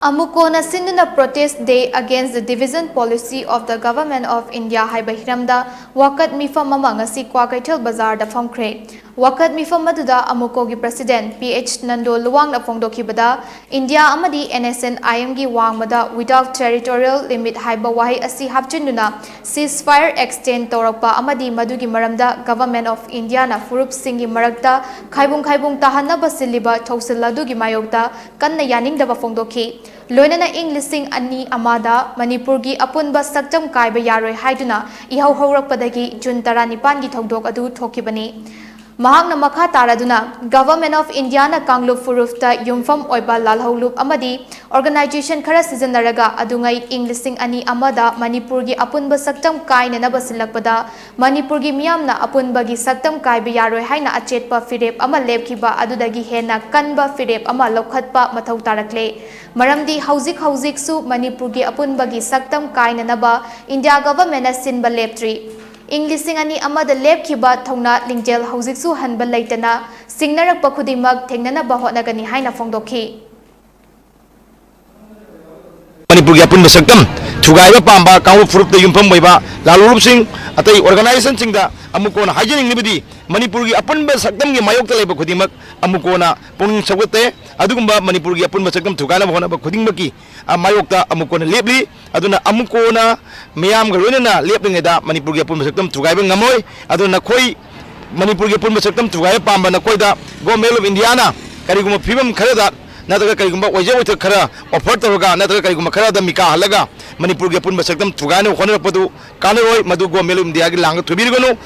Amukona Sinduna protest day against the division policy of the government of India haiba hiramda wakhat meefam ama ngasi Kwakaitel Bazar da phamkhre. Wakhat meefam aduda Amukogi president PH Nando Luwang na phongdokhibada India amadi NSN IM gi wangmada without territorial limit haiba wahi asi hapchinuna ceasefire extend torakpa amadi madugi maramda government of India na furup singi marakta khaibung tahanaba siliba thausiladu gi mayokta kanna yaningdaba phongdokhi. Loinana ing lising ani amada Manipurgi apunba saktam kaiba yaroi haiduna ihau haurakpadagi June 19 gi thongdok adu thokibani. Mahakna makha taraduna Government of India na Kanglup Furufta Yumfam Oiba Lalhaulup Amadi Organization Khara Sijanaraga adungai ing lising ani amada Manipurgi apunba saktam kaina nabasilakpada Manipurgi miyamna apunbagi saktam kaiba yaroi haina achetpa firep ama lepkiba adudagi hena kanba firep ama lokhatpa mathau tarakle. Maramdi hauzik su Manipurgi apunbagi saktam kaina naba India government na sinba leptri. Inglising ani amada lepkiba thongna lingjel hauziksu hanba leitana singnarak pakhudimak thengnana bahotnagani haina phongdokhi. Manipurgi apun basaktam thugaiba pamba kawu furup da yumpham oiba lalurup sing atai organization singda amukona haijening nibidi Manipurgi apun basaktam gi mayokta leiba khudimak amukona pungning sawgate adugumba Manipurgi apun basaktam thugaina bahona ba khudingmaki mayokta amukona lepli aduna amukona miyam ga loinana leplingeda Manipurgi apun basaktam thugaiba ngamoi aduna khoi Manipurgi apun basaktam thugaiba pamba na khoida Govt of India na kariguma phibam kharada natraga karigumba oje oitha khara offer tawga natraga karigumba khara da mika halaga Manipurgi apun basaktam thugana khonarapadu kanaroi madu Govt of India gi langa thubirgonu